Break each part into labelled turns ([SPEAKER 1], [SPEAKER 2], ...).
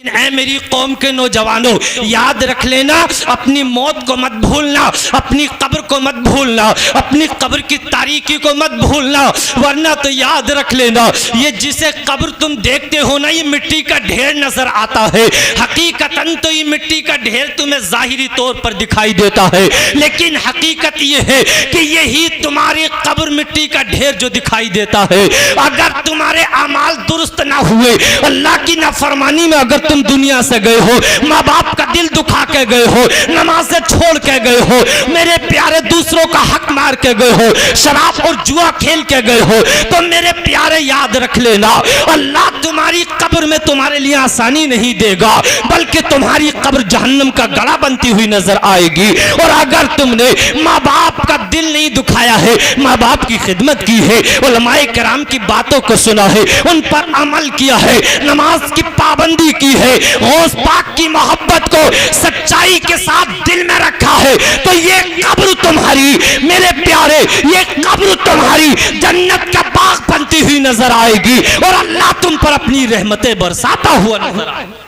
[SPEAKER 1] ऐ मेरी कौम के नौजवानों, याद रख लेना, अपनी मौत को मत भूलना, अपनी कब्र को मत भूलना, अपनी कब्र की तारीकी को मत भूलना, वरना तो याद रख लेना ये जिसे कब्र तुम देखते हो ना, ये मिट्टी का ढेर नजर आता है। हकीकतन तो ये मिट्टी का ढेर तुम्हें जाहिरी तौर पर दिखाई देता है, लेकिन हकीकत ये है कि यही तुम्हारी कब्र मिट्टी का ढेर जो दिखाई देता है। अगर तुम्हारे अमाल दुरुस्त ना हुए, अल्लाह की नाफरमानी में अगर तुम दुनिया से गए हो, माँ बाप का दिल दुखा के गए हो, नमाज से छोड़ के गए हो, मेरे प्यारे दूसरों का हक मार के गए हो, शराब और जुआ खेल के गए हो, तो मेरे प्यारे याद रख लेना, अल्लाह तुम्हारी कब्र में तुम्हारे लिए आसानी नहीं देगा, बल्कि तुम्हारी कब्र जहन्नम का गला बनती हुई नजर आएगी। और अगर तुमने माँ बाप का दिल नहीं दुखाया है, माँ बाप की खिदमत की है, उलमाए किराम की बातों को सुना है, उन पर अमल किया है, नमाज की पाबंदी की है, गौस पाक की मोहब्बत को सच्चाई के साथ दिल में रखा है, तो ये कब्र तुम्हारी, मेरे प्यारे, ये कब्र तुम्हारी जन्नत का बाग बनती हुई नजर आएगी और अल्लाह तुम पर अपनी रहमतें बरसाता हुआ नजर आएगा।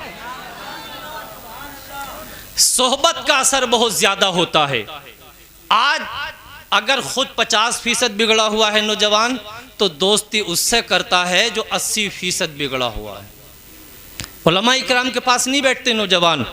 [SPEAKER 1] सोहबत का असर बहुत ज्यादा होता है। आज अगर खुद 50% बिगड़ा हुआ है नौजवान, तो दोस्ती उससे करता है जो 80% बिगड़ा हुआ है। उलमा इकराम के पास नहीं बैठते नौजवान,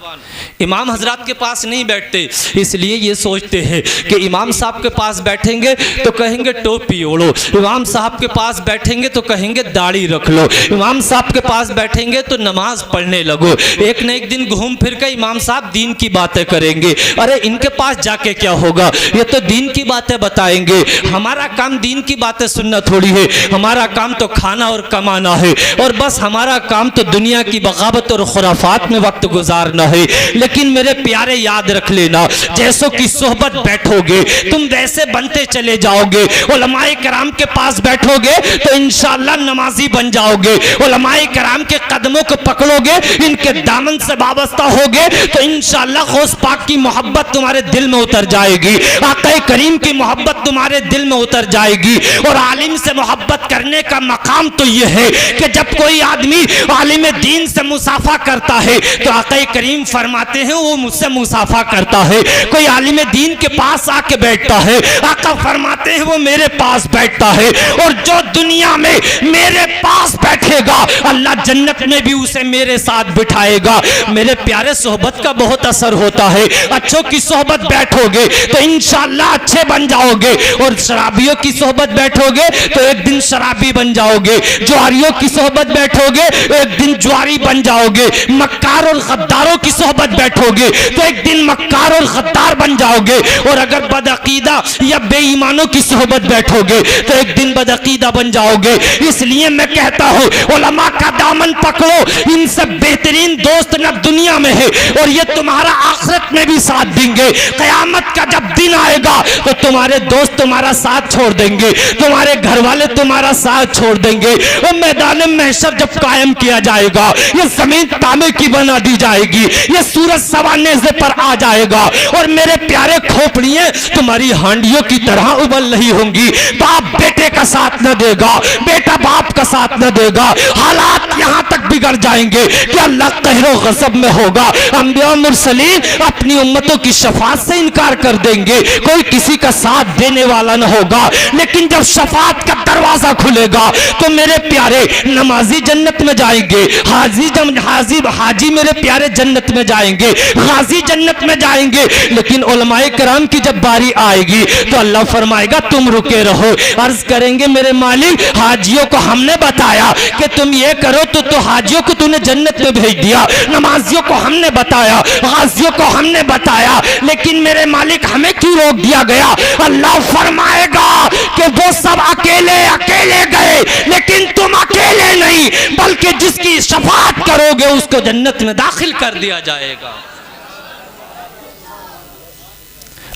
[SPEAKER 1] इमाम हजरात के पास नहीं बैठते, इसलिए ये सोचते हैं कि इमाम साहब के पास बैठेंगे तो कहेंगे टोपी ओढ़ो, इमाम साहब के पास बैठेंगे तो कहेंगे दाढ़ी रख लो, इमाम साहब के पास बैठेंगे तो नमाज पढ़ने लगो। एक न एक दिन घूम फिर कर इमाम साहब दीन की बातें करेंगे। अरे इनके पास जाके क्या होगा, ये तो दीन की बातें बताएंगे। हमारा काम दीन की बातें सुनना थोड़ी है, हमारा काम तो खाना और कमाना है, और बस हमारा काम तो दुनिया की बगावत और खुराफात में वक्त गुजारना है। लेकिन मेरे प्यारे याद रख लेना, जैसों की सोहबत बैठोगे तुम वैसे बनते चले जाओगे। उलमाए किराम के पास बैठोगे तो इंशाअल्लाह नमाजी बन जाओगे, उलमाए किराम के कदमों को पकड़ोगे, इनके दामन से वाबस्ता होगे तो इंशाअल्लाह गौस पाक की मोहब्बत तुम्हारे दिल में उतर जाएगी, आक़ा करीम की मोहब्बत तुम्हारे दिल में उतर जाएगी। और आलिम से मोहब्बत करने का मकाम तो यह है कि जब कोई आदमी आलिम दीन से मुसाफा करता है तो आक़ा करीम फरमाते हैं वो मुझसे मुसाफा करता है। कोई आलिम दीन के पास आके बैठता है, आक़ा फरमाते हैं वो मेरे पास बैठता है। और जो दुनिया में मेरे पास बैठेगा, अल्लाह जन्नत में भी उसे मेरे साथ बिठाएगा। मेरे प्यारे, सोहबत का बहुत असर होता है। अच्छों की सोहबत बैठोगे तो इंशाअल्लाह अच्छे बन जाओगे, और शराबियों की सोहबत बैठोगे तो एक दिन शराबी बन जाओगे, जुआरियों की सोहबत बैठोगे एक दिन जुआरी बन जाओगे, मक्कार और गद्दारों की सोहबत बैठोगे तो एक दिन मक्कार और गद्दार बन जाओगे, और अगर बदअकीदा या बेईमानों की सोहबत बैठोगे तो एक दिन बदअकीदा बन जाओगे। इसलिए मैं कहता हूँ उलमा का दामन पकड़ो, इनसे बेहतरीन दोस्त न दुनिया में है, और ये तुम्हारा आखिरत में भी साथ देंगे। क़यामत का जब दिन आएगा तो तुम्हारे दोस्त तुम्हारा साथ छोड़ देंगे, तुम्हारे घर वाले तुम्हारा साथ छोड़ देंगे। और मैदान महशर जब कायम किया जाएगा, ये जमीन तांबे की बना दी जाएगी, ये सूरज सवा नेज़े पर आ जाएगा, और मेरे प्यारे खोपड़ियां तुम्हारी हांडियों की तरह उबल रही होंगी। बाप बेटे का साथ न देगा, बेटा बाप का साथ न देगा, हालात यहां तक बिगड़ जाएंगे कि अल्लाह कहरो गज़ब में होगा। अंबिया मुरसलीन अपनी उम्मतों की शफाअत से इनकार कर देंगे, कोई किसी का साथ देने वाला न होगा। लेकिन जब शफाअत का दरवाजा खुलेगा तो मेरे प्यारे नमाजी जन्नत में जाएंगे, हाजी मेरे प्यारे जन्नत में जाएंगे, गाजी जन्नत में जाएंगे। लेकिन उलमाए किराम की जब बारी आएगी तो अल्लाह फरमाएगा तुम रुके रहो। अर्ज करेंगे मेरे मालिक, हाजियों को हमने बताया कि तुम ये करो तो हाजियों को तूने जन्नत में भेज दिया, नमाजियों को हमने बताया, गाजियों को हमने बताया, लेकिन मेरे मालिक हमें क्यों रोक दिया गया? अल्लाह फरमाएगा कि वो सब अकेले अकेले गए, लेकिन तुम अकेले नहीं, बल्कि जिसकी शफाअत करोगे उसको जन्नत में दाखिल कर दिया जाएगा।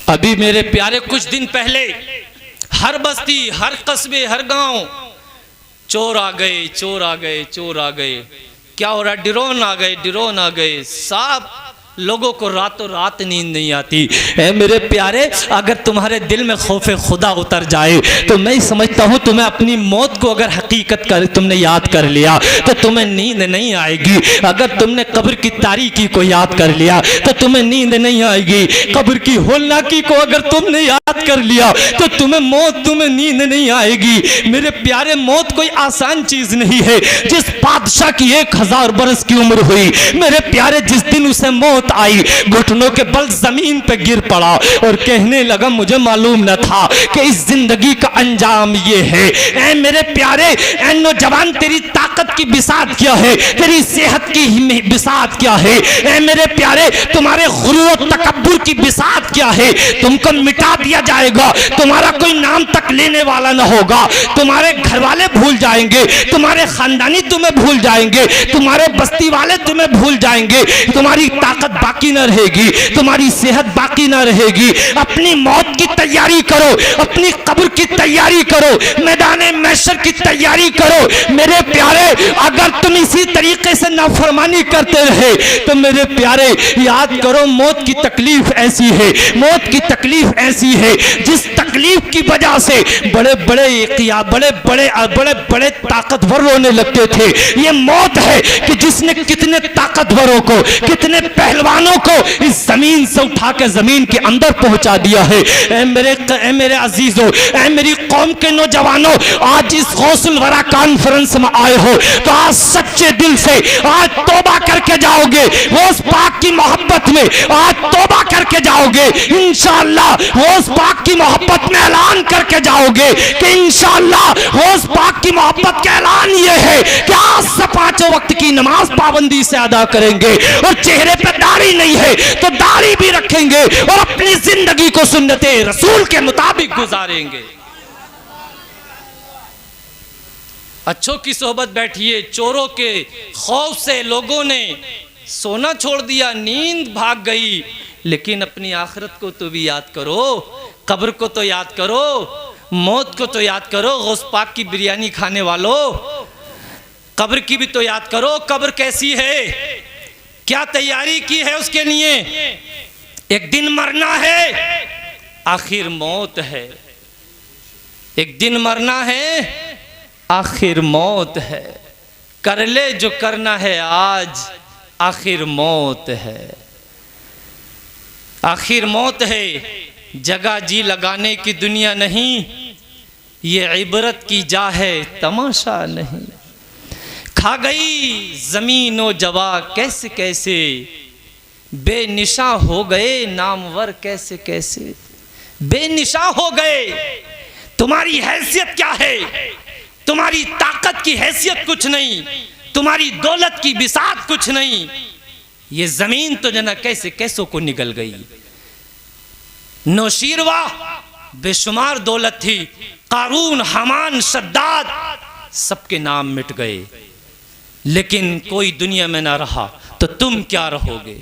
[SPEAKER 1] अभी मेरे प्यारे कुछ दिन पहले हर बस्ती, हर कस्बे, हर गांव चोर आ गए, चोर आ गए, चोर आ गए। क्या हो रहा? ड्रोन आ गए, ड्रोन आ गए। साहब लोगों को रातों रात नींद नहीं आती। ऐ मेरे प्यारे, अगर तुम्हारे दिल में खौफ खुदा उतर जाए तो मैं समझता हूँ तुम्हें अपनी मौत को अगर हकीकत कर तुमने याद कर लिया तो तुम्हें नींद नहीं आएगी। अगर तुमने कब्र की तारीकी को याद कर लिया तो तुम्हें नींद नहीं आएगी। कब्र की होलनाकी को अगर तुमने याद कर लिया तो तुम्हें नींद नहीं आएगी। मेरे प्यारे, मौत कोई आसान चीज नहीं है। जिस बादशाह की 1000 बरस की उम्र हुई, मेरे प्यारे, जिस दिन उसे मौत आई, घुटनों के बल जमीन पे गिर पड़ा और कहने लगा मुझे मालूम न था कि इस जिंदगी का अंजाम ये है। ऐ मेरे प्यारे, ऐ नौजवान, तेरी ताकत की बिसात क्या है, तेरी सेहत की बिसात क्या है। ऐ मेरे प्यारे, तुम्हारे गुरूर और तकब्बुर की बिसात क्या है। तुमको मिटा दिया जाएगा, तुम्हारा कोई नाम तक लेने वाला न होगा। तुम्हारे घर वाले भूल जाएंगे, तुम्हारे खानदानी तुम्हें भूल जाएंगे, तुम्हारे बस्ती वाले तुम्हें भूल जाएंगे। तुम्हारी ताकत बाकी न रहेगी, तुम्हारी सेहत बाकी न रहेगी। अपनी मौत की तैयारी करो, अपनी कब्र की तैयारी करो, मैदान महशर की तैयारी करो। मेरे प्यारे, अगर तुम इसी तरीके से नाफरमानी करते रहे तो मेरे प्यारे याद करो, मौत की तकलीफ ऐसी है, मौत की तकलीफ ऐसी है जिस तकलीफ की वजह से बड़े बड़े ताकतवर रोने लगते थे। ये मौत है कि जिसने कितने ताकतवरों को, कितने पहलवानों को इस जमीन से उठा के जमीन के अंदर पहुंचा दिया है। ऐ मेरे अजीजों, ऐ मेरी कौम के नौजवानों, आज इस गौसुल वरा कॉन्फ्रेंस में आए हो तो आज सच्चे दिल से आज तौबा करके जाओगे। उस पाक की मोहब्बत में आज तौबा करके जाओगे। इंशाअल्लाह उस पाक की मोहब्बत में ऐलान करके जाओगे कि इंशाअल्लाह उस पाक की मोहब्बत का ऐलान ये है कि आज से 5 वक्त की नमाज पाबंदी से अदा करेंगे और चेहरे पे दाढ़ी नहीं है तो दाढ़ी भी रखेंगे और अपनी जिंदगी को सुन्नते रसूल के मुताबिक गुजारेंगे। अच्छों की सोहबत बैठिए। चोरों के खौफ से लोगों ने सोना छोड़ दिया, नींद भाग गई, लेकिन अपनी आखिरत को तो भी याद करो, कब्र को तो याद करो, मौत को तो याद करो। गौस पाक की बिरयानी खाने वालों, कब्र की भी तो याद करो। कब्र कैसी है, क्या तैयारी की है उसके लिए। एक दिन मरना है, आखिर मौत है। एक दिन मरना है, आखिर मौत है। कर ले जो करना है आज, आखिर मौत है। आखिर मौत है। जगह जी लगाने की दुनिया नहीं, ये इबरत की जा है, तमाशा नहीं। खा गई जमीन व जवा कैसे कैसे, बेनिशा हो गए नामवर कैसे कैसे, बेनिशा हो गए। तुम्हारी हैसियत क्या है, तुम्हारी ताकत की हैसियत कुछ नहीं, तुम्हारी दौलत की बिसात कुछ नहीं। ये जमीन तो जना कैसे कैसों को निगल गई। नौशीरवा बेशुमार दौलत थी, कारून, हामान, शद्दाद, सबके नाम मिट गए, लेकिन कोई दुनिया में ना रहा तो तुम क्या रहोगे।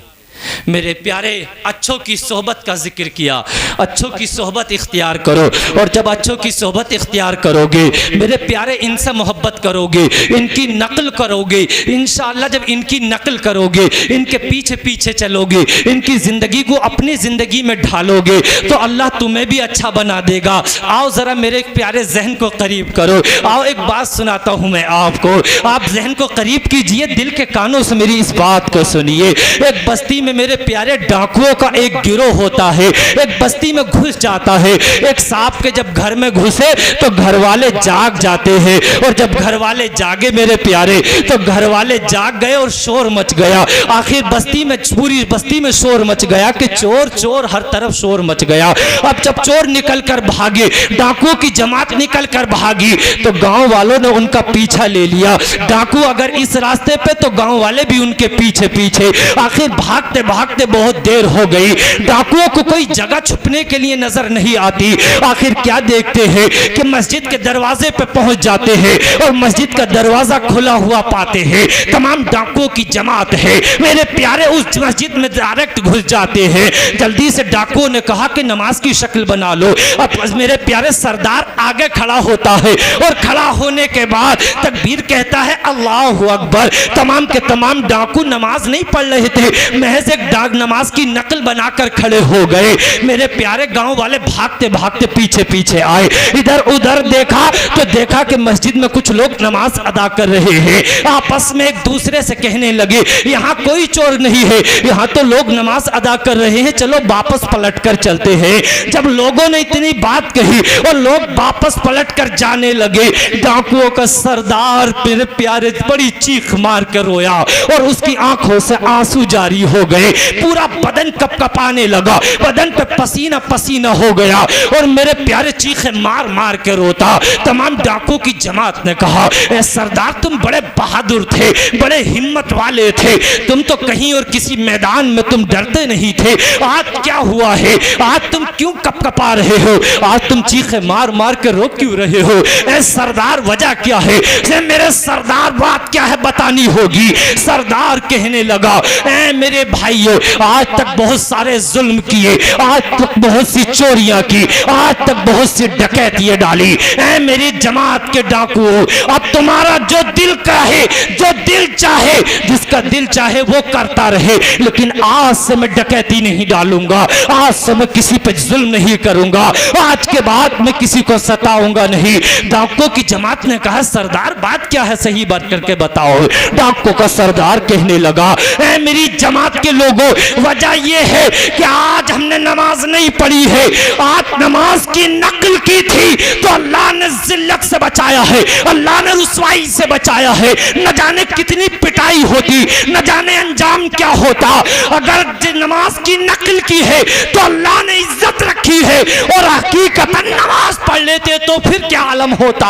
[SPEAKER 1] मेरे प्यारे, अच्छों की सोहबत का जिक्र किया। अच्छों की सोहबत इख्तियार करो, और जब अच्छों की सोहबत इख्तियार करोगे मेरे प्यारे, इनसे मोहब्बत करोगे, इनकी नकल करोगे, इंशाअल्लाह जब इनकी नकल करोगे, इनके पीछे पीछे चलोगे, इनकी ज़िंदगी को अपनी ज़िंदगी में ढालोगे तो अल्लाह तुम्हें भी अच्छा बना देगा। आओ ज़रा मेरे प्यारे जहन को करीब करो। आओ एक बात सुनाता हूँ मैं आपको, आप जहन को करीब कीजिए, दिल के कानों से मेरी इस बात को सुनिए। एक बस्ती में मेरे प्यारे डाकुओं का एक गिरोह होता है। एक बस्ती में घुस जाता है। एक सांप के जब घर में घुसे तो घर वाले जाग जाते हैं, और जब घर वाले जागे मेरे प्यारे तो घर वाले जाग गए और शोर मच गया। आखिर बस्ती में, पूरी बस्ती में शोर मच गया कि चोर चोर, हर तरफ शोर मच गया। अब जब चोर निकल कर भागे, डाकुओं की जमात निकल कर भागी, तो गांव वालों ने उनका पीछा ले लिया। डाकू अगर इस रास्ते पे तो गांव वाले भी उनके पीछे पीछे। आखिर भागते भागते बहुत देर हो गई। डाकुओं को कोई जगह छुपने के लिए नजर नहीं आती। आखिर क्या देखते हैं कि मस्जिद के दरवाजे पे पहुंच जाते हैं और मस्जिद का दरवाजा खुला हुआ पाते हैं। तमाम डाकुओं की जमात है मेरे प्यारे, उस मस्जिद में डायरेक्ट घुस जाते हैं। जल्दी से डाकुओं ने कहा कि नमाज की शक्ल बना लो। अब मेरे प्यारे सरदार आगे खड़ा होता है, और खड़ा होने के बाद तकबीर कहता है, अल्लाहु अकबर। तमाम के तमाम डाकू नमाज नहीं पढ़ रहे थे, महज एक डाक नमाज की नकल बनाकर खड़े हो गए। मेरे प्यारे गांव वाले भागते भागते पीछे पीछे आए, इधर उधर देखा तो देखा कि मस्जिद में कुछ लोग नमाज अदा कर रहे हैं। आपस में एक दूसरे से कहने लगे यहाँ कोई चोर नहीं है, यहाँ तो लोग नमाज अदा कर रहे हैं, चलो वापस पलट कर चलते हैं। जब लोगों ने इतनी बात कही और लोग वापस पलट कर जाने लगे, डाकुओं का सरदार मेरे प्यारे बड़ी चीख मार कर रोया और उसकी आंखों से आंसू जारी हो गए, पूरा बदन कपकपाने लगा, बदन पे पसीना पसीना हो गया और मेरे प्यारे चीखे मार मार के रोता। तमाम डाकुओं की जमात ने कहा, ए सरदार तुम बड़े बहादुर थे, बड़े हिम्मत वाले थे, तुम तो कहीं और किसी मैदान में तुम डरते नहीं थे, आज क्या हुआ है, आज तुम क्यों कपकपा रहे हो, आज तुम चीखे मार मार के रो क्यों रहे हो, ए सरदार वजह क्या है, मेरे सरदार बात क्या है बतानी होगी। सरदार कहने लगा, ए मेरे भाइयों आज तक बहुत सारे जुल्म किए, आज तक बहुत सी चोरियां की, आज तक बहुत सी डकैतियां डाली, ए मेरी जमात के डाकुओं अब तुम्हारा जो दिल कहे, जो दिल चाहे, जिसका दिल चाहे वो करता रहे, लेकिन आज से मैं डकैती नहीं डालूंगा, आज से मैं किसी पे जुल्म नहीं करूंगा, आज के बाद मैं किसी को सताऊंगा नहीं। डाकुओं की जमात ने कहा, सरदार बात क्या है, सही बात करके बताओ। डाकुओं का सरदार कहने लगा, ए मेरी जमात के लोगों वजह यह है कि आज हमने नमाज नहीं पढ़ी है, आज नमाज की नकल की थी तो अल्लाह ने जिल्लत से बचाया है, अल्लाह ने रुसवाई से बचाया है, न जाने कितनी पिटाई होती, न जाने अंजाम क्या होता। अगर नमाज की नकल की है तो अल्लाह ने इज्जत रखी है और हकीकतन नमाज पढ़ लेते तो फिर क्या आलम होता।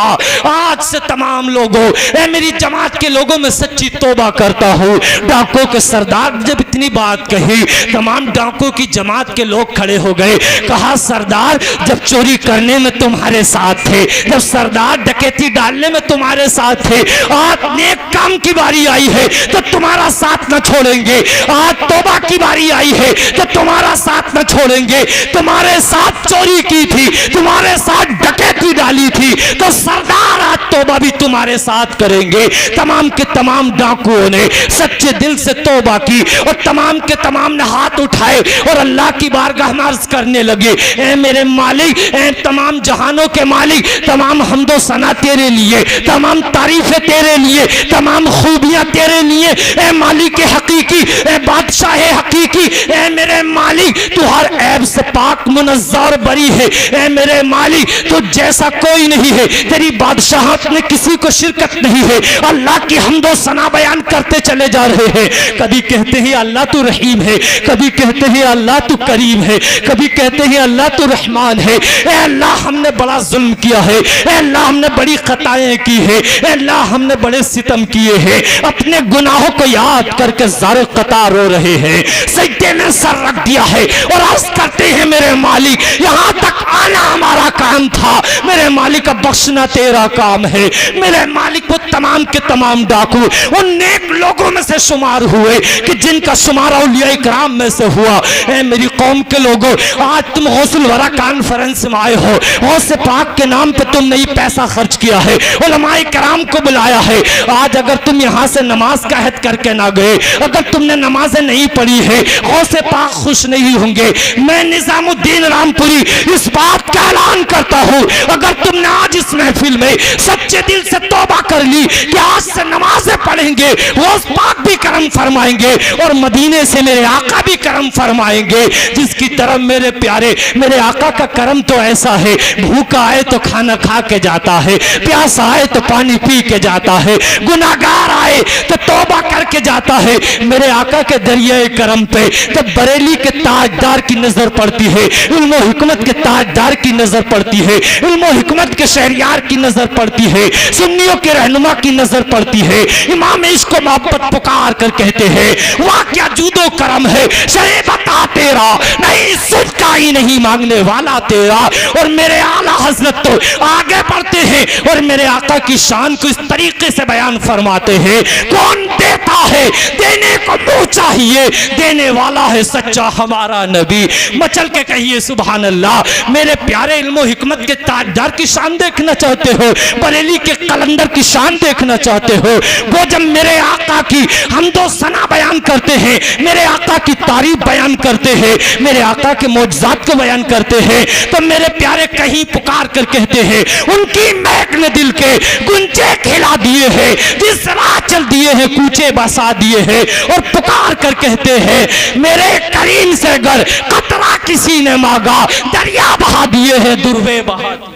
[SPEAKER 1] आज से तमाम लोगों, ए मेरी जमात के लोगों में सच्ची तौबा करता हूँ। डाकुओं के सरदार जब इतनी बात कही, तमाम डाकुओं की जमात के लोग खड़े हो गए। कहा, सरदार जब चोरी करने में तुम्हारे साथ थे, जब सरदार डकैती डालने में तुम्हारे साथ थे, आज नेक काम की बारी आई है तो तुम्हारा साथ न छोड़ेंगे, आज तौबा की बारी आई है तो तुम्हारा साथ न छोड़ेंगे। तुम्हारे साथ चोरी की थी, तुम्हारे साथ डकैती डाली थी, तो सरदार आज तौबा भी तुम्हारे साथ करेंगे। तमाम के तमाम डाकुओं ने सच्चे दिल से तौबा की और तमाम के तमाम ने हाथ उठाए और अल्लाह की बारगाह में अर्ज करने लगे, ए मेरे मालिक, ए तमाम जहानों के मालिक, तमाम हम्दो सना तेरे लिए, तमाम तारीफें तेरे लिए, तमाम खूबियां तेरे लिए, ए मालिक हकीकी, ए बादशाह हकीकी, ए मेरे मालिक तू हर ऐब से पाक मुनज़्ज़र बरी है, ए मेरे मालिक तू जैसा कोई नहीं है, तेरी बादशाहत में किसी को शिरकत नहीं है। अल्लाह की हम्दो सना बयान करते चले जा रहे हैं। कभी कहते हैं अल्लाह तू रहीम है, कभी कहते हैं अल्लाह तू करीम है, कभी कहते हैं अल्लाह तू रहमान है। ए अल्लाह हमने बड़ा जुल्म किया है, ए अल्लाह हमने बड़ी खताएं की है, ए अल्लाह हमने बड़े सितम किए हैं। अपने गुनाहों को याद करके ज़ारे कतार रो रहे हैं, सजदे में सर रख दिया है और अर्ज़ करते हैं, मेरे मालिक यहाँ तक आना हमारा काम था, मेरे मालिक का बख्शना तेरा काम है। मेरे मालिक वो तमाम के तमाम डाकू उन नेक लोगों में से शुमार हुए कि जिनका शुमार औलिया इकराम में से हुआ। ए मेरी कौम के लोगों, आज तुम गौसुल वरा कॉन्फ्रेंस में आए हो, गौसे पाक के नाम पे तुमने ही पैसा खर्च किया है, उलमाए कराम को बुलाया है। आज अगर तुम यहाँ से नमाज का अहद करके ना गए, अगर तुमने नमाजें नहीं पढ़ी है, गौसे पाक खुश नहीं होंगे। मैं निजामुद्दीन रामपुरी इस बात का ऐलान करता हूँ, अगर तुमने आज इस महफिल में सच्चे दिल से तौबा कर ली कि आज से नमाजें पढ़ेंगे, गौस पाक भी करम फरमाएंगे और मदीने से मेरे आका भी करम फरमाएंगे। जिसकी तरफ मेरे प्यारे, मेरे आका का करम तो ऐसा है, भूखा आए तो खाना खा के जाता है, प्यासा आए तो पानी पी के जाता है, गुनाहगार आए तो तौबा करके जाता है। मेरे आका के दरियाए करम पे जब बरेली के ताजदार की नजर पड़ती है, इल्म हिकमत के ताजदार की नजर पड़ती है, इल्म हिकमत के शहरियार की नजर पड़ती है, सुन्नियों के रहनुमा की नजर पड़ती है, इमाम इश्क मोहब्बत पुकार कर कहते हैं, वाह क्या जूदो करम है, शहे बता तेरा, नहीं सुनता ही नहीं मांगने वाला तेरा। और मेरे आला हजरत तो आगे बढ़ते हैं और मेरे आका की शान को इस तरीके से बयान फरमाते हैं, कौन देता है, देने को मुंह चाहे
[SPEAKER 2] कहिए देने वाला है सच्चा हमारा नबी। मचल के कहिए सुभान अल्लाह। मेरे प्यारे इल्मो हिकमत के ताजदार की शान देखना चाहते हो, बरेली के कलंदर की शान देखना चाहते हो, वो जब मेरे आका की हमदो सना बयान करते हैं, मेरे आका की तारीफ बयान करते हैं, मेरे आका के मौजज़ात को बयान करते हैं, तो मेरे प्यारे कहीं पुकार कर कहते हैं उनकी महक ने दिल के गुंजे खिला दिए हैं, जिस राह चल दिए हैं कूचे बसा दिए हैं। और पुकार कर कहते हैं मेरे करीम से अगर कतरा किसी ने मांगा दरिया बहा दिए हैं, दुर्वे बहा दिए।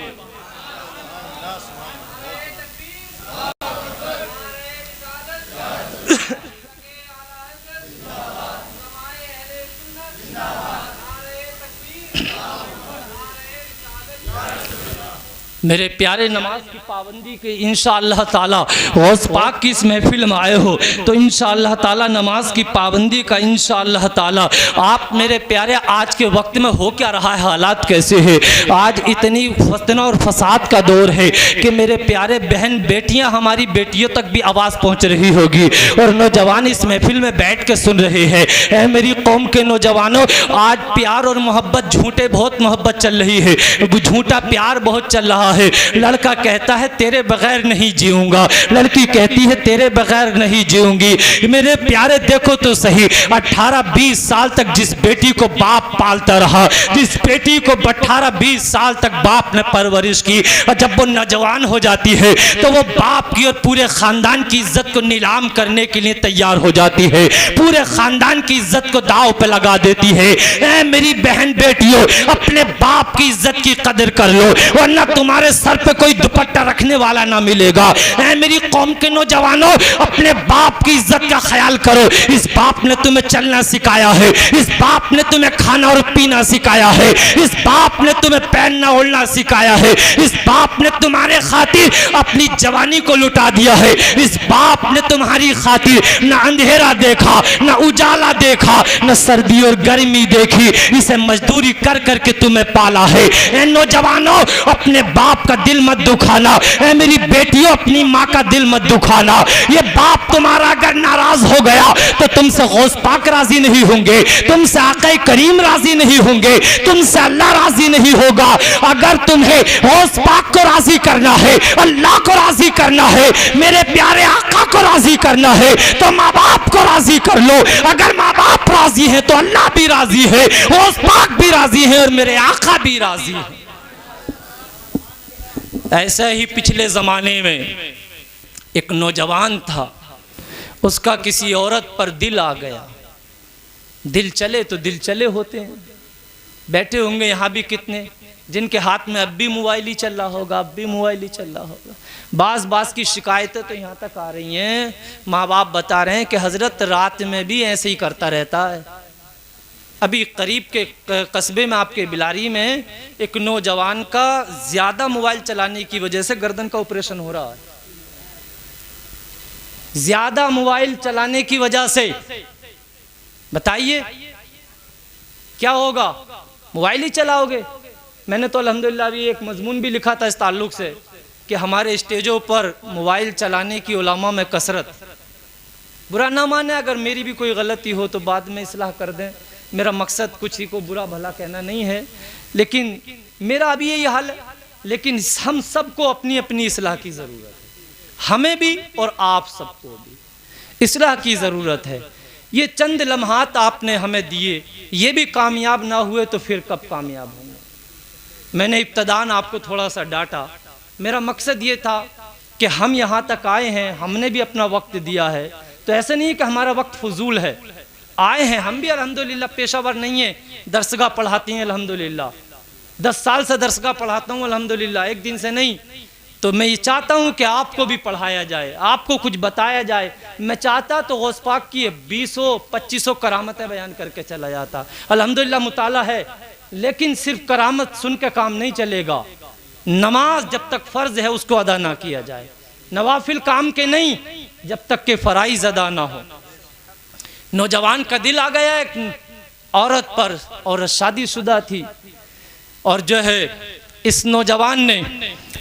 [SPEAKER 2] मेरे प्यारे नमाज की पाबंदी के इंशाअल्लाह ताला गौस पाक की इस महफिल में आए हो तो इंशाअल्लाह ताला नमाज की पाबंदी का इंशाअल्लाह ताला आप मेरे प्यारे आज के वक्त में हो क्या रहा है, हालात कैसे हैं। आज इतनी फतना और फसाद का दौर है कि मेरे प्यारे बहन बेटियां हमारी बेटियों तक भी आवाज़ पहुंच रही होगी और नौजवान इस महफिल में बैठ के सुन रहे हैं। ऐ मेरी कौम के नौजवानों, आज प्यार और मोहब्बत झूठे बहुत मोहब्बत चल रही है, झूठा प्यार बहुत चल रहा है। लड़का कहता है तेरे बगैर नहीं जीऊंगा, लड़की कहती है तेरे बगैर नहीं जीऊंगी। मेरे प्यारे देखो तो सही, 18-20 साल तक जिस बेटी को बाप पालता रहा, जिस बेटी को 18-20 साल तक बाप ने परवरिश की, और जब वो नौजवान हो जाती है तो वो बाप की और पूरे खानदान की इज्जत को नीलाम करने के लिए तैयार हो जाती है, पूरे खानदान की इज्जत को दांव पे लगा देती है। ऐ मेरी बहन बेटियों, अपने बाप की इज्जत की कदर कर लो वरना तुम्हारे सर पे कोई दुपट्टा रखने वाला ना मिलेगा। ऐ मेरी कौम के नौजवानों, अपने बाप की इज्जत का ख्याल करो। इस बाप ने तुम्हें चलना सिखाया है, इस बाप ने तुम्हें खाना और पीना सिखाया है, इस बाप ने तुम्हें पहनना ओढ़ना सिखाया है, इस बाप ने तुम्हारे खातिर अपनी जवानी को लुटा दिया है, इस बाप ने तुम्हारी खातिर न अंधेरा देखा, न उजाला देखा, न सर्दी और गर्मी देखी, इसे मजदूरी कर करके तुम्हें पाला है। ऐ नौजवानों, अपने बाप का दिल मत दुखाना। ऐ मेरी बेटियों, अपनी माँ का दिल मत दुखाना। ये बाप तुम्हारा अगर नाराज हो गया तो तुमसे गौस पाक राजी नहीं होंगे, तुमसे आक़ा करीम राजी नहीं होंगे, तुमसे अल्लाह राजी नहीं होगा। अगर तुम्हें गौस पाक को राजी करना है, अल्लाह को राजी करना है, मेरे प्यारे आका को राजी करना है तो माँ बाप को राजी कर लो। अगर माँ बाप राजी है तो अल्लाह भी राजी है, गौस पाक भी राजी है और मेरे आका भी राजी है। ऐसा ही पिछले ज़माने में एक नौजवान था, उसका किसी औरत पर दिल आ गया। दिल चले तो दिल चले होते हैं, बैठे होंगे यहाँ भी कितने जिनके हाथ में अब भी मोबाइल ही चल रहा होगा, अब भी मोबाइल ही चल रहा होगा। बास की शिकायतें तो यहाँ तक आ रही हैं, माँ बाप बता रहे हैं कि हज़रत रात में भी ऐसे ही करता रहता है। अभी करीब के कस्बे में आपके बिलारी में एक नौजवान का ज़्यादा मोबाइल चलाने की वजह से गर्दन का ऑपरेशन हो रहा है। ज़्यादा मोबाइल चलाने की वजह से बताइए क्या होगा? मोबाइल ही चलाओगे। मैंने तो अल्हम्दुलिल्लाह भी एक मजमून भी लिखा था इस ताल्लुक़ से कि हमारे स्टेजों पर मोबाइल चलाने की उलमा में कसरत। बुरा ना माने, अगर मेरी भी कोई गलती हो तो बाद में इस्लाह कर दें। मेरा मकसद कुछ ही को बुरा भला कहना नहीं है, लेकिन मेरा भी यही हाल है। लेकिन हम सबको अपनी अपनी इस्लाह की ज़रूरत है, हमें भी और आप सबको भी इस्लाह की ज़रूरत है। ये चंद लम्हात आपने हमें दिए, ये भी कामयाब ना हुए तो फिर कब कामयाब होंगे? मैंने इब्तदान आपको थोड़ा सा डांटा। मेरा मकसद ये था कि हम यहाँ तक आए हैं, हमने भी अपना वक्त दिया है, तो ऐसा नहीं है कि हमारा वक्त फजूल है। आए हैं हम भी अल्हम्दुलिल्लाह, पेशावर नहीं है, दरसगाह पढ़ाती हैं अल्हम्दुलिल्लाह, 10 साल से दरसगाह पढ़ाता हूँ अल्हम्दुलिल्लाह, एक दिन से नहीं। तो मैं ये चाहता हूँ कि आपको भी पढ़ाया जाए, आपको कुछ बताया जाए। मैं चाहता तो गौस पाक की 20-25 करामतें बयान करके चला जाता। अल्हम्दुलिल्लाह मुताला है, लेकिन सिर्फ करामत सुन के काम नहीं चलेगा। नमाज जब तक फ़र्ज है उसको अदा ना किया जाए, नवाफिल काम के नहीं जब तक के फ़राइज़ अदा ना हो। नौजवान का दिल आ गया एक औरत पर, औरत शादीशुदा थी, और जो है इस नौजवान ने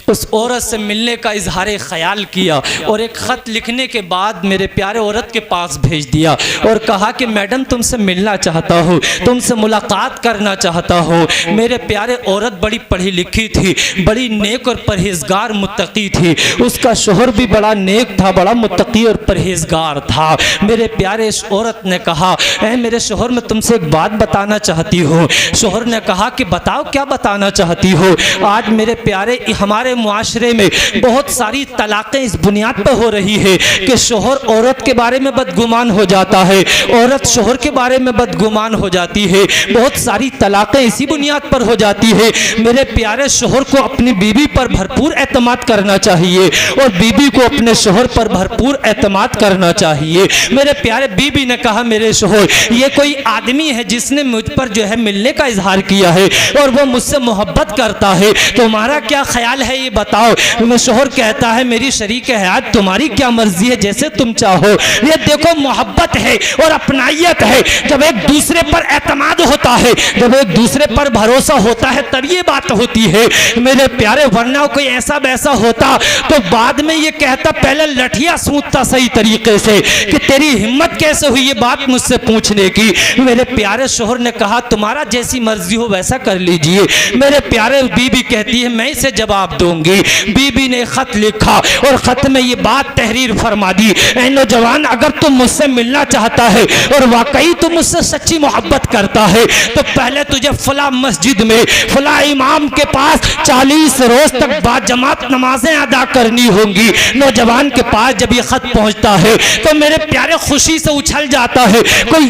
[SPEAKER 2] उस औरत से मिलने का इजहार ख्याल किया और एक ख़त लिखने के बाद मेरे प्यारे औरत के पास भेज दिया और कहा कि मैडम तुमसे मिलना चाहता हूँ, तुमसे मुलाकात करना चाहता हूँ। मेरे प्यारे औरत बड़ी पढ़ी लिखी थी, बड़ी नेक और परहेजगार मुत्तकी थी। उसका शोहर भी बड़ा नेक था, बड़ा मुत्तकी और परहेजगार था। मेरे प्यारे इस औरत ने कहा, ऐ मेरे शोहर मैं तुमसे एक बात बताना चाहती हूँ। शोहर ने कहा कि बताओ क्या बताना चाहती हो। आज मेरे प्यारे हमारे मुआशरे में बहुत सारी तलाक़ें इस बुनियाद पर हो रही है कि शोहर औरत के बारे में बदगुमान हो जाता है, औरत शोहर के बारे में बदगुमान हो जाती है। बहुत सारी तलाक़ें इसी बुनियाद पर हो जाती है। मेरे प्यारे शोहर को अपनी बीवी पर भरपूर एतमाद करना चाहिए और बीवी को अपने शोहर पर भरपूर एतमाद करना चाहिए। मेरे प्यारे बीवी ने कहा, मेरे शोहर ये कोई आदमी है जिसने मुझ पर जो है मिलने का इजहार किया है और वो मुझसे मोहब्बत करता है, तुम्हारा क्या ख्याल है ये बताओ। मैं शोहर कहता है, मेरी शरीक हयात तुम्हारी क्या मर्जी है, जैसे तुम चाहो। ये देखो मोहब्बत है और अपनाइयत है। जब एक दूसरे पर एतमाद होता है, जब एक दूसरे पर भरोसा होता है तब ये बात होती है मेरे प्यारे। वरना कोई ऐसा वैसा होता तो बाद में ये कहता, पहले लठिया सूंघता सही तरीके से कि तेरी हिम्मत कैसे हुई ये बात मुझसे पूछने की। मेरे प्यारे शोहर ने कहा, तुम्हारा जैसी मर्जी हो वैसा कर लीजिए। मेरे प्यारे बीबी कहती है, मैं इसे जवाब दूंगी। बीबी ने खत लिखा और खत में ये बात तहरीर फरमा दी, ऐ नौजवान अगर तुम मुझसे मिलना चाहता है और वाकई तुम मुझसे सच्ची मोहब्बत करता है तो पहले तुझे फला मस्जिद में फला इमाम के पास 40 रोज तक बाजमात नमाजें अदा करनी होंगी। नौजवान के पास जब ये खत पहुंचता है तो मेरे प्यारे खुशी से उछल जाता है।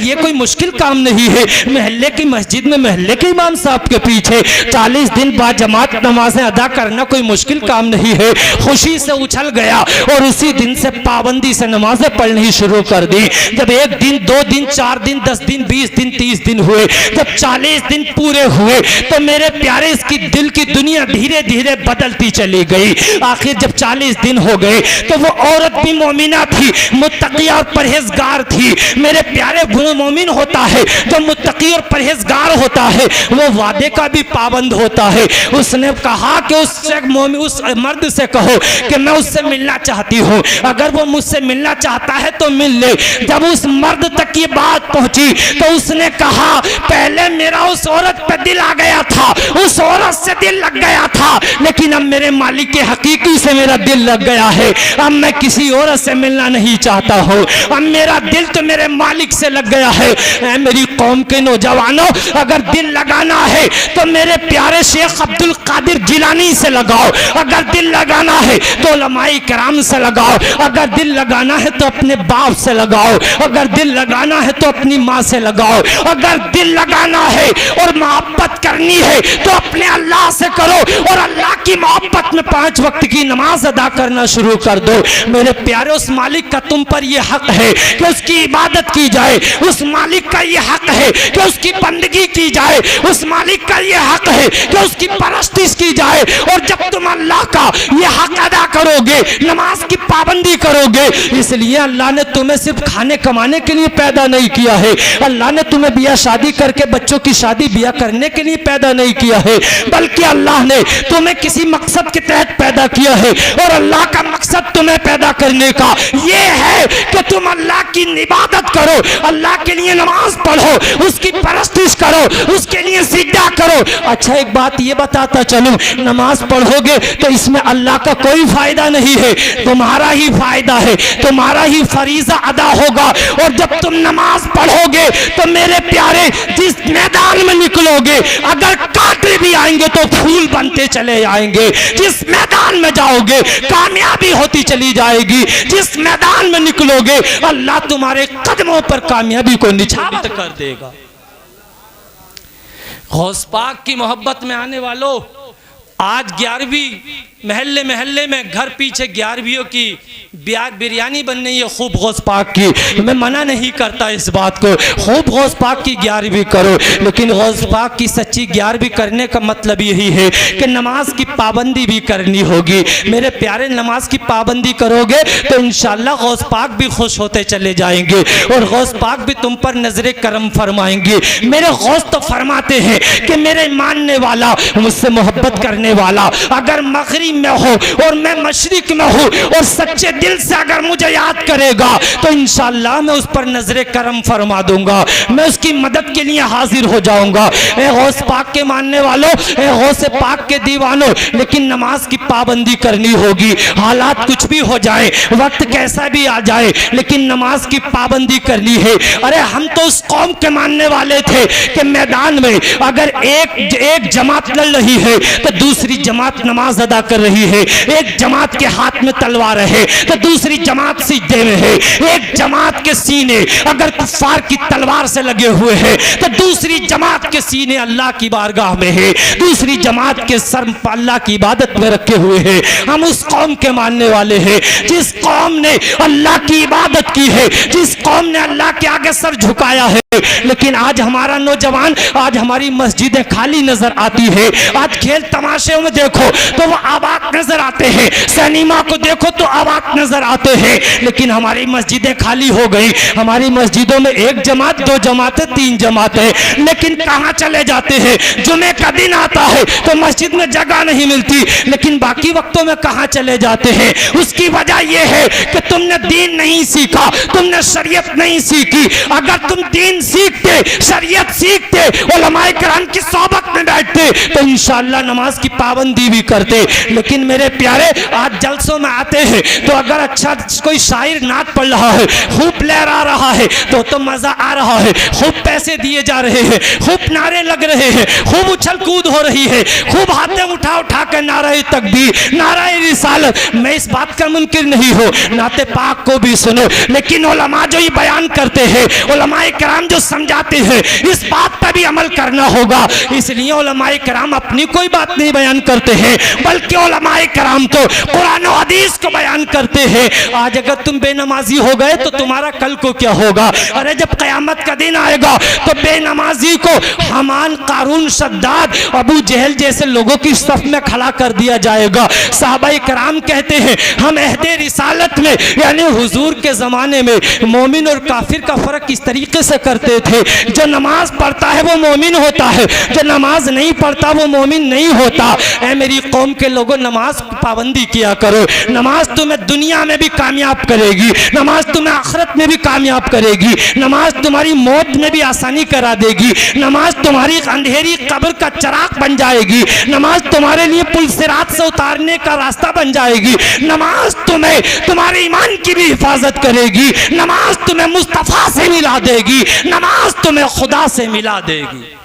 [SPEAKER 2] ये कोई मुश्किल काम नहीं है, महल्ले की मस्जिद में महल्ले के इमाम साहब के पीछे 40 दिन बाद जमात नमाजें अदा करना कोई मुश्किल काम नहीं है। खुशी से उछल गया और उसी दिन से पाबंदी से नमाजें पढ़नी शुरू कर दी। जब 1 दिन 2 दिन 4 दिन 10 दिन 20 दिन 30 दिन हुए, जब 40 दिन पूरे हुए तो मेरे प्यारे इसकी दिल की दुनिया धीरे धीरे बदलती चली गई। आखिर जब 40 दिन हो गए तो वो औरत भी मोमिना थी, मुत्तकिया और परहेजगार थी। मेरे प्यारे वो मोमिन होता है जो मुत्तकी और परहेजगार होता है, वो वादे का भी पाबंद होता है। उसने कहा कि उस मर्द से कहो कि मैं उससे मिलना चाहती हूँ, अगर वो मुझसे मिलना चाहता है तो मिल ले। जब उस मर्द तक ये बात पहुंची तो उसने कहा, पहले मेरा उस औरत पे दिल आ गया था, उस औरत से दिल लग गया था, लेकिन अब मेरे मालिक के हकीकी से मेरा दिल लग गया है। अब मैं किसी औरत से मिलना नहीं चाहता हूँ, अब मेरा दिल तो मेरे मालिक से लग गया है। मेरी कौम के नौजवानों, अगर दिल लगाना है तो मेरे प्यारे शेख अब्दुल कादिर जिलानी से लगाओ, अगर दिल लगाना है तो उलमाए किराम से लगाओ, अगर दिल लगाना है तो अपने बाप से लगाओ, अगर दिल लगाना है तो अपनी माँ से लगाओ, अगर दिल लगाना है और मोहब्बत करनी है तो अपने अल्लाह से करो और अल्लाह की मोहब्बत में 5 वक्त की नमाज अदा करना शुरू कर दो। मेरे प्यारे उस मालिक का तुम पर यह हक है कि उसकी इबादत की जाए, उस मालिक का यह हक है कि उसकी बंदगी की जाए, उस मालिक का यह हक है कि उसकी परस्तिश की जाए। और जब तुम अल्लाह का यह हक अदा करोगे, नमाज की पाबंदी करोगे, इसलिए अल्लाह ने तुम्हें सिर्फ खाने कमाने के लिए पैदा नहीं किया है, अल्लाह ने तुम्हें बिया शादी करके बच्चों की शादी बिया करने के लिए पैदा नहीं किया है, बल्कि अल्लाह ने तुम्हें किसी मकसद के तहत पैदा किया है। और अल्लाह का मकसद तुम्हें पैदा करने का ये है कि तुम अल्लाह की इबादत करो, अल्लाह के लिए नमाज पढ़ो, उसकी परस्तिश करो, उसके लिए सिजदा करो। अच्छा एक बात ये बताता चलूं, नमाज पढ़ोगे तो इसमें अल्लाह का कोई फायदा नहीं है, तुम्हारा ही फायदा है, तुम्हारा ही फरीजा अदा होगा। और जब तुम नमाज पढ़ोगे तो मेरे प्यारे जिस मैदान में निकलोगे, अगर कांटे भी आएंगे तो फूल बनते चले आएंगे। जिस मैदान में जाओगे कामयाबी होती चली जाएगी, जिस मैदान में निकलोगे अल्लाह तुम्हारे कदमों पर कामयाबी को निछावर कर देगा। गौस पाक की मोहब्बत में आने वालों, आज 11वीं महल्ले महल्ले में घर पीछे 11वीं की बिरयानी बन रही है खूब गौस पाक की। मैं मना नहीं करता इस बात को, खूब गौस पाक की 11वीं करो, लेकिन गौस पाक की सच्ची 11वीं करने का मतलब यही है कि नमाज की पाबंदी भी करनी होगी। मेरे प्यारे, नमाज की पाबंदी करोगे तो इंशाअल्लाह गौस पाक भी खुश होते चले जाएंगे और गौस पाक भी तुम पर नजरे करम फरमाएंगे। मेरे गौस तो फरमाते हैं कि मेरे मानने वाला, मुझसे मोहब्बत करने वाला अगर मगरिब मगरिब में हो और मैं मशरिक में हूँ और सच्चे दिल से अगर मुझे याद करेगा तो इंशाअल्लाह मैं उस पर नजरे करम फरमा दूंगा, मैं उसकी मदद के लिए हाजिर हो जाऊंगा। ए गौस पाक के मानने वालों, ए गौस पाक के दीवानों, लेकिन नमाज की पाबंदी करनी होगी। हालात कुछ भी हो जाए, वक्त कैसा भी आ जाए, लेकिन नमाज की पाबंदी करनी है। अरे हम तो उस कौम के मानने वाले थे कि मैदान में अगर एक जमात लड़ रही है तो दूसरी जमात नमाज अदा कर रही है, एक जमात के हाथ में तलवार है तो दूसरी जमात सिजदे में है, एक जमात के सीने अगर कुफ्फार की तलवार से लगे हुए हैं तो दूसरी जमात के सीने अल्लाह की बारगाह में है, दूसरी जमात के सर अल्लाह की इबादत में रखे हुए हैं। हम उस कौम के मानने वाले हैं जिस कौम ने अल्लाह की इबादत की है, जिस कौम ने अल्लाह के आगे सर झुकाया है। लेकिन आज हमारा नौजवान, आज हमारी मस्जिदें खाली नजर आती है। आज खेल तमाशे में देखो तो वो अवाक नजर आते हैं, सिनेमा को देखो तो अवाक नजर आते हैं, लेकिन हमारी मस्जिदें खाली हो गई। हमारी मस्जिदों में एक जमात, दो जमातें, तीन जमातें, लेकिन कहाँ चले जाते हैं? जुमे का दिन आता है तो मस्जिद में जगह नहीं मिलती, लेकिन बाकी वक्तों में कहाँ चले जाते हैं? उसकी वजह यह है कि तुमने दीन नहीं सीखा, तुमने शरीयत नहीं सीखी। अगर तुम दीन सीखते, शरीयत सीखते, उलमाए किराम की सोबत में बैठते तो इंशाअल्लाह नमाज की पाबंदी भी करते। लेकिन मेरे प्यारे, आज जलसों में आते हैं तो अगर अच्छा कोई शायर नात पढ़ रहा है, खूब लहरा रहा है तो मजा आ रहा है, खूब पैसे दिए जा रहे हैं, खूब नारे लग रहे हैं, खूब उछल कूद हो रही है, खूब हाथे उठा उठा कर नारे तकबीर, नारे रिसालत। मैं इस बात का मुनकिर नहीं हो, नाते पाक को भी सुनो, लेकिन उलमा जो ये बयान करते हैं, उलमाए किराम जो समझाते हैं, इस बात पर भी अमल करना होगा। इसलिए उलमाए किराम अपनी कोई बात नहीं बयान करते हैं, बल्कि उलमाए किराम तो कुरान और हदीस को बयान करते हैं। आज अगर तुम बेनमाजी हो गए तो तुम्हारा कल को क्या होगा? अरे जब कयामत का दिन आएगा तो बेनमाजी को हमान, कारून, शद्दाद, अबू जहल जैसे लोगों की सफ में खड़ा कर दिया जाएगा। साहबाए किराम कहते हैं हम अहदे रिसालत में, यानी हुजूर के जमाने में मोमिन और काफिर का फर्क इस तरीके से करते थे, जो नमाज पढ़ता है वो मोमिन होता है, जो नमाज नहीं पढ़ता वो मोमिन नहीं होता। ऐ मेरी कौम के लोगों, नमाज पाबंदी किया करो। नमाज तुम्हें दुनिया में भी कामयाब करेगी, नमाज तुम्हें आखिरत में भी कामयाब करेगी, नमाज तुम्हारी मौत में भी आसानी करा देगी, नमाज तुम्हारी अंधेरी कब्र का चिराग बन जाएगी, नमाज तुम्हारे लिए पुल सिरात से उतारने का रास्ता बन जाएगी, नमाज तुम्हें तुम्हारे ईमान की भी हिफाजत करेगी, नमाज तुम्हें मुस्तफा से मिला देगी, नमाज तुम्हें खुदा से मिला देगी।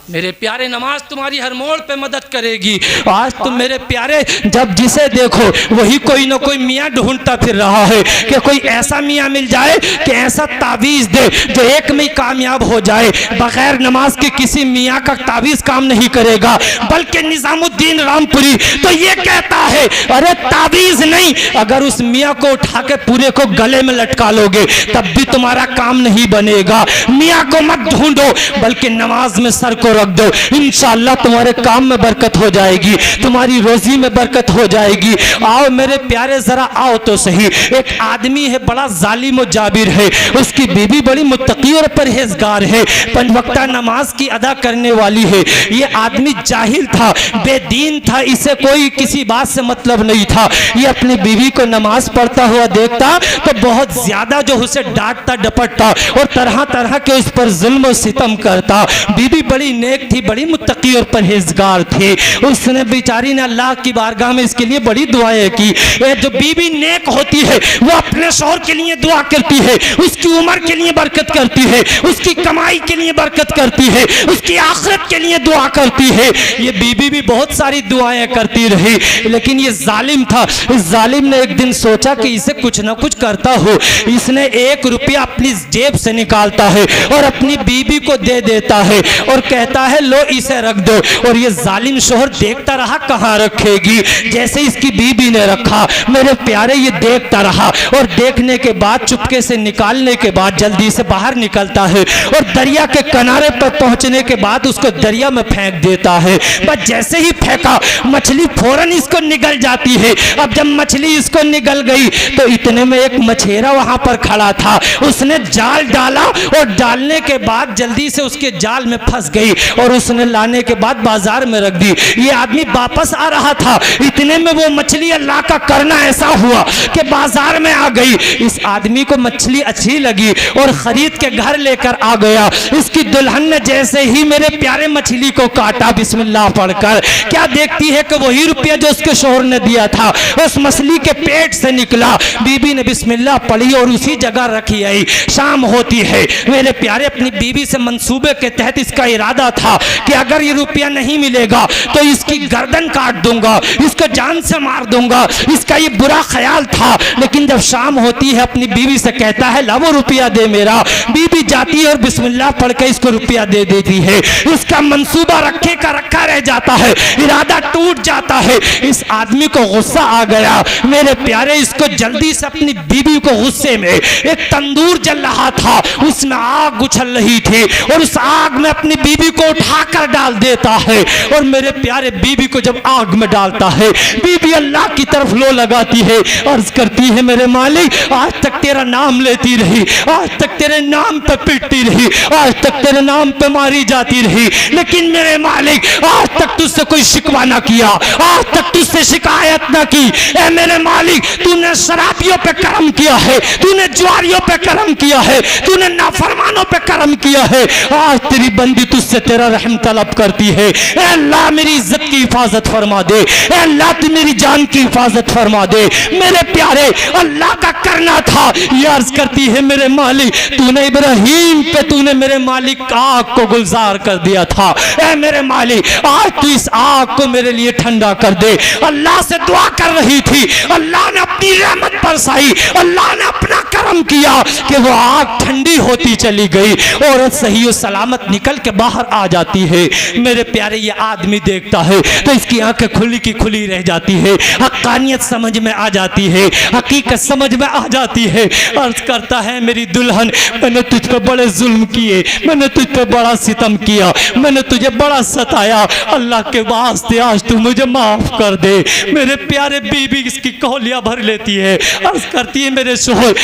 [SPEAKER 2] मेरे प्यारे, नमाज तुम्हारी हर मोड़ पे मदद करेगी। आज तुम मेरे प्यारे जब जिसे देखो वही कोई ना कोई मियाँ ढूंढता फिर रहा है कि कोई ऐसा मियाँ मिल जाए कि ऐसा तावीज़ दे जो एक में ही कामयाब हो जाए। बगैर नमाज के किसी मियाँ का तावीज़ काम नहीं करेगा। बल्कि निजामुद्दीन रामपुरी तो ये कहता है, अरे तावीज़ नहीं, अगर उस मियाँ को उठा के पूरे को गले में लटका लोगे तब भी तुम्हारा काम नहीं बनेगा। मियाँ को मत ढूंढो, बल्कि नमाज में सर को रख दो, इंशाअल्लाह तुम्हारे काम में बरकत हो जाएगी, तुम्हारी रोजी में बरकत हो जाएगी। आओ मेरे प्यारे, जरा आओ तो सही। एक आदमी है, बड़ा जालिम और जाबिर है, उसकी बीवी बड़ी मुत्तकी और परहेजगार है, पांच वक्ता नमाज की अदा करने वाली है। ये आदमी जाहिल था, बेदीन था, इसे कोई किसी बात से मतलब नहीं था। ये अपनी बीवी को नमाज पढ़ता हुआ देखता तो बहुत ज्यादा जो उसे डांटता डपटता और तरह तरह के उस पर जुल्म और सितम करता। बीवी बड़ी नेक थी, बड़ी मुत्तकी और परहेजगार थी। उसने बेचारी ने अल्लाह की बारगाह में इसके लिए बड़ी दुआएं की। जो बीवी नेक होती है वो अपने शौहर के लिए दुआ करती है, उसकी उम्र के लिए बरकत करती है, उसकी कमाई के लिए बरकत करती है, उसकी आखिरत के लिए दुआ करती है। ये बीवी भी बहुत सारी दुआएं करती रही, लेकिन ये जालिम था। इस जालिम ने एक दिन सोचा कि इसे कुछ ना कुछ करता हो। इसने 1 रुपया अपनी जेब से निकालता है और अपनी बीवी को दे देता है और कहता है लो इसे रख दो। और ये जालिम शोहर देखता रहा कहाँ रखेगी। जैसे इसकी बीबी ने रखा, मेरे प्यारे ये देखता रहा और देखने के बाद चुपके से निकालने के बाद जल्दी से बाहर निकलता है और दरिया के किनारे पर पहुंचने के बाद उसको दरिया में फेंक देता है। बस जैसे ही फेंका मछली फौरन इसको निगल जाती है। अब जब मछली इसको निगल गई तो इतने में एक मछेरा वहां पर खड़ा था। उसने जाल डाला और डालने के बाद जल्दी से उसके जाल में फंस गई। और उसने लाने के बाद बाजार में रख दी। ये आदमी वापस आ रहा था, इतने में वो मछली अल्लाह का करना ऐसा हुआ कि बाजार में आ गई। इस आदमी को मछली अच्छी लगी और खरीद के घर लेकर आ गया। इसकी दुल्हन ने जैसे ही मेरे प्यारे मछली को काटा बिस्मिल्लाह पढ़कर, क्या देखती है कि वही रुपया जो उसके शोहर ने दिया था उस मछली के पेट से निकला। बीबी ने बिस्मिल्लाह पढ़ी और उसी जगह रखी आई। शाम होती है, मेरे प्यारे अपनी बीबी से मंसूबे के तहत इसका इरादा था कि अगर ये रुपया नहीं मिलेगा तो इसकी गर्दन काट दूंगा, इसको जान से मार दूंगा। इसका ये बुरा ख्याल था। लेकिन जब शाम होती है अपनी बीवी से कहता है ला वो रुपया दे मेरा। बीबी जाती है और बिस्मिल्लाह पढ़ के इसको रुपया दे देती है। इसका मंसूबा रखे का रखा रह जाता है, इरादा टूट जाता है। इस आदमी को गुस्सा आ गया। मेरे प्यारे इसको जल्दी से अपनी बीबी को गुस्से में, एक तंदूर जल रहा था उसमें आग उछल रही थी और उस आग में अपनी बीबी को उठाकर डाल देता है। और मेरे प्यारे बीबी को जब आग में डालता है, बीबी अल्लाह की तरफ लो लगाती है, अर्ज करती है मेरे मालिक आज तक तेरा नाम लेती रही, आज तक तेरे नाम पे पीटती रही, आज तक तेरे नाम पे मारी जाती रही, लेकिन मेरे मालिक आज तक तुझसे कोई शिकवा ना किया, आज तक तुझसे शिकायत ना की। ऐ मेरे मालिक तूने शराबियों पे करम किया है, तूने जुआरियों पे करम किया है, तूने नाफरमानों पे करम किया है। आज तेरी बंदी तुझसे तेरा रहम तलब करती है। ऐ अल्लाह मेरी इज्जत की हिफाजत फरमा दे, ऐ अल्लाह तू मेरी जान की हिफाजत फरमा दे। मेरे प्यारे अल्लाह का करना था। ये अर्ज करती है मेरे मालिक तूने इब्राहीम पे तूने मेरे मालिक आग को गुलजार कर दिया था। ऐ मेरे मालिक आज तू इस आग को मेरे लिए ठंडा कर दे। अल्लाह से दुआ कर रही थी, अल्लाह ने अपनी रहमत बरसाई, अल्लाह ने अपना करम किया कि वो आग ठंडी होती चली गई। औरत सही और सलामत निकल के बाहर आ जाती है। मेरे प्यारे ये आदमी देखता है तो इसकी आंखें खुली की खुली रह जाती है, हक्कानियत समझ में आ जाती है, हकीकत समझ में आ जाती है। अर्ज करता है मेरी दुल्हन मैंने तुझ पे बड़े जुल्म किए, मैंने तुझ पे बड़ा सितम किया, मैंने तुझे बड़ा सताया, अल्लाह के वास्ते आज तू मुझे माफ कर दे। मेरे प्यारे बीबी इसकी कौलियां भर लेती है, अर्ज करती है मेरे शोहर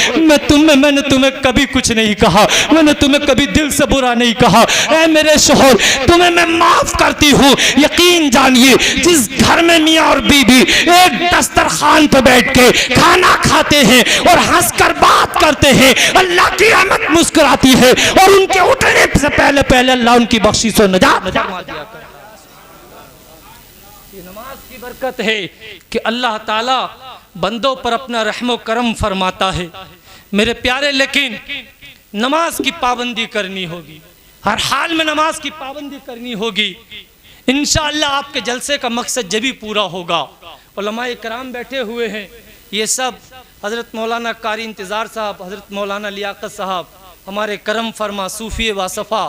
[SPEAKER 2] मैंने तुम्हें कभी कुछ नहीं कहा, मैंने तुम्हें कभी दिल से बुरा नहीं कहा। ऐ मेरे शोहर तुम्हें मैं माफ करती हूँ। यकीन जानिए जिस घर में मियाँ और बीबी एक दस्तरखान पर बैठ के खाना खाते हैं और हंसकर बात करते हैं, अल्लाह की रहमत मुस्कुराती है और उनके उठने से पहले पहले अल्लाह उनकी बख्शिश और नजात दिया करता है। ये नमाज की बरकत है कि अल्लाह ताला बंदों पर अपना रहमो करम फरमाता है। मेरे प्यारे लेकिन नमाज की पाबंदी करनी होगी, हर हाल में नमाज की पाबंदी करनी होगी। इंशाअल्लाह आपके जलसे का मकसद जब भी पूरा होगा। उलमाए कराम बैठे हुए हैं, ये सब हज़रत मौलाना कारी इंतज़ार साहब, हज़रत मौलाना लियाकत साहब, हमारे करम फरमा सूफ़ी वासफ़ा,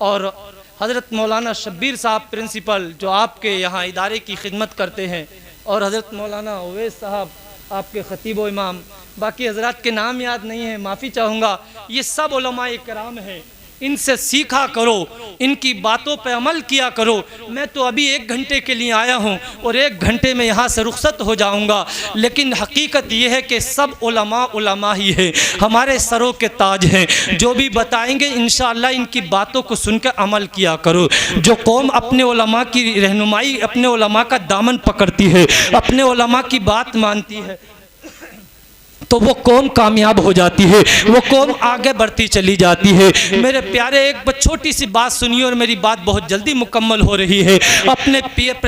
[SPEAKER 2] और हज़रत मौलाना शब्बीर साहब प्रिंसिपल जो आपके यहाँ इदारे की खिदमत करते हैं, और हज़रत मौलाना अवैस साहब आपके ख़तीब व इमाम। बाकी हज़रात के नाम याद नहीं है, माफ़ी चाहूँगा। ये सब उलमाए कराम हैं, इनसे सीखा करो, इनकी बातों पे अमल किया करो। मैं तो अभी 1 घंटे के लिए आया हूँ और 1 घंटे में यहाँ से रुखसत हो जाऊँगा, लेकिन हकीकत ये है कि सब उलमा ही है, हमारे सरों के ताज हैं। जो भी बताएंगे इंशाअल्लाह इनकी बातों को सुनकर अमल किया करो। जो कौम अपने उलमा की रहनुमाई, अपने उलमा का दामन पकड़ती है, अपने उलमा की बात मानती है, तो वो कौम कामयाब हो जाती है, वो कौम आगे बढ़ती चली जाती है। मेरे प्यारे एक छोटी सी बात सुनिए और मेरी बात बहुत जल्दी मुकम्मल हो रही है। अपने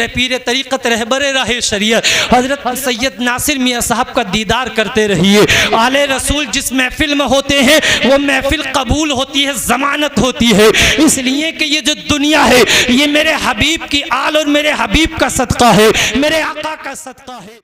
[SPEAKER 2] पीर तरीक़त रहबर राह शरीयत हज़रत सैयद नासिर मियाँ साहब का दीदार करते रहिए। आले रसूल जिस महफिल में होते हैं वो महफिल कबूल होती है, ज़मानत होती है, इसलिए कि ये जो दुनिया है ये मेरे हबीब की आल और मेरे हबीब का सदका है, मेरे आका का सदका है।